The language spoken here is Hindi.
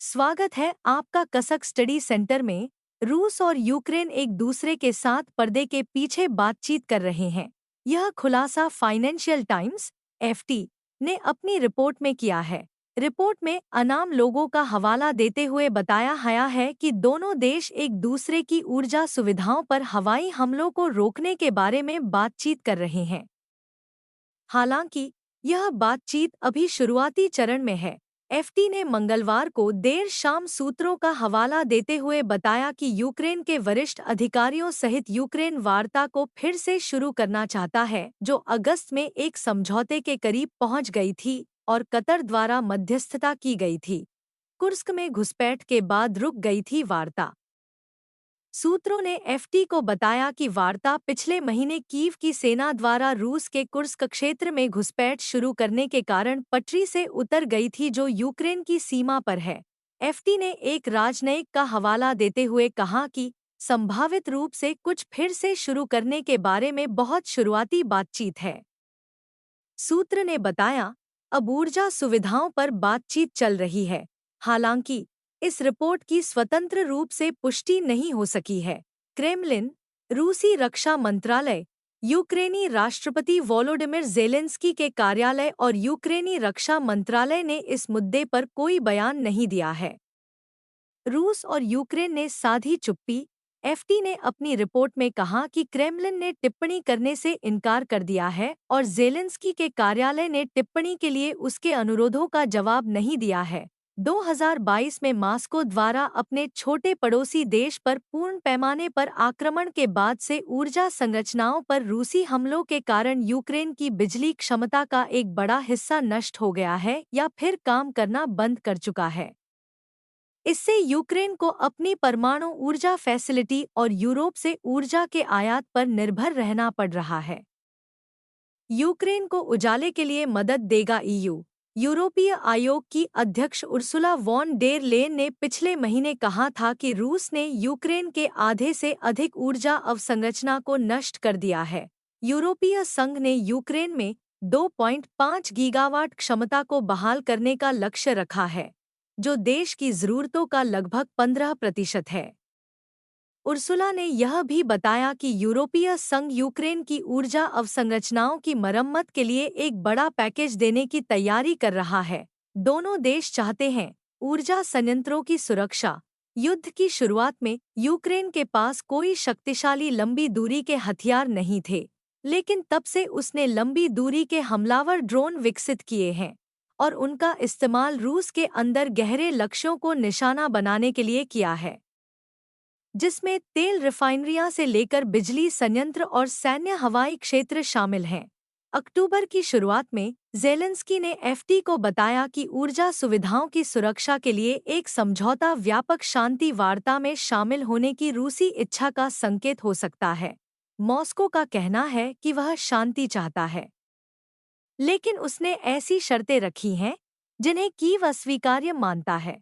स्वागत है आपका कसक स्टडी सेंटर में। रूस और यूक्रेन एक दूसरे के साथ पर्दे के पीछे बातचीत कर रहे हैं। यह खुलासा फाइनेंशियल टाइम्स एफटी ने अपनी रिपोर्ट में किया है। रिपोर्ट में अनाम लोगों का हवाला देते हुए बताया गया है कि दोनों देश एक दूसरे की ऊर्जा सुविधाओं पर हवाई हमलों को रोकने के बारे में बातचीत कर रहे हैं। हालांकि यह बातचीत अभी शुरुआती चरण में है। एफटी ने मंगलवार को देर शाम सूत्रों का हवाला देते हुए बताया कि यूक्रेन के वरिष्ठ अधिकारियों सहित यूक्रेन वार्ता को फिर से शुरू करना चाहता है, जो अगस्त में एक समझौते के करीब पहुंच गई थी और कतर द्वारा मध्यस्थता की गई थी। कुर्स्क में घुसपैठ के बाद रुक गई थी वार्ता। सूत्रों ने एफटी को बताया कि वार्ता पिछले महीने कीव की सेना द्वारा रूस के कुर्स्क क्षेत्र में घुसपैठ शुरू करने के कारण पटरी से उतर गई थी, जो यूक्रेन की सीमा पर है। एफटी ने एक राजनयिक का हवाला देते हुए कहा कि संभावित रूप से कुछ फिर से शुरू करने के बारे में बहुत शुरुआती बातचीत है। सूत्र ने बताया, अब ऊर्जा सुविधाओं पर बातचीत चल रही है। हालांकि इस रिपोर्ट की स्वतंत्र रूप से पुष्टि नहीं हो सकी है। क्रेमलिन, रूसी रक्षा मंत्रालय, यूक्रेनी राष्ट्रपति वोलोडिमिर ज़ेलेंस्की के कार्यालय और यूक्रेनी रक्षा मंत्रालय ने इस मुद्दे पर कोई बयान नहीं दिया है। रूस और यूक्रेन ने साधी चुप्पी। एफटी ने अपनी रिपोर्ट में कहा कि क्रेमलिन ने टिप्पणी करने से इनकार कर दिया है और ज़ेलेंस्की के कार्यालय ने टिप्पणी के लिए उसके अनुरोधों का जवाब नहीं दिया है। 2022 में मॉस्को द्वारा अपने छोटे पड़ोसी देश पर पूर्ण पैमाने पर आक्रमण के बाद से ऊर्जा संरचनाओं पर रूसी हमलों के कारण यूक्रेन की बिजली क्षमता का एक बड़ा हिस्सा नष्ट हो गया है या फिर काम करना बंद कर चुका है। इससे यूक्रेन को अपनी परमाणु ऊर्जा फैसिलिटी और यूरोप से ऊर्जा के आयात पर निर्भर रहना पड़ रहा है। यूक्रेन को उजाले के लिए मदद देगा ईयू। यूरोपीय आयोग की अध्यक्ष उर्सुला वॉन डेर लेन ने पिछले महीने कहा था कि रूस ने यूक्रेन के आधे से अधिक ऊर्जा अवसंरचना को नष्ट कर दिया है। यूरोपीय संघ ने यूक्रेन में 2.5 गीगावाट क्षमता को बहाल करने का लक्ष्य रखा है, जो देश की ज़रूरतों का लगभग 15% है। उर्सुला ने यह भी बताया कि यूरोपीय संघ यूक्रेन की ऊर्जा अवसंरचनाओं की मरम्मत के लिए एक बड़ा पैकेज देने की तैयारी कर रहा है। दोनों देश चाहते हैं ऊर्जा संयंत्रों की सुरक्षा। युद्ध की शुरुआत में यूक्रेन के पास कोई शक्तिशाली लंबी दूरी के हथियार नहीं थे, लेकिन तब से उसने लंबी दूरी के हमलावर ड्रोन विकसित किए हैं और उनका इस्तेमाल रूस के अंदर गहरे लक्ष्यों को निशाना बनाने के लिए किया है, जिसमें तेल रिफाइनरियां से लेकर बिजली संयंत्र और सैन्य हवाई क्षेत्र शामिल हैं। अक्टूबर की शुरुआत में ज़ेलेंस्की ने एफटी को बताया कि ऊर्जा सुविधाओं की सुरक्षा के लिए एक समझौता व्यापक शांति वार्ता में शामिल होने की रूसी इच्छा का संकेत हो सकता है। मॉस्को का कहना है कि वह शांति चाहता है, लेकिन उसने ऐसी शर्तें रखी हैं जिन्हें कीव अस्वीकार्य मानता है।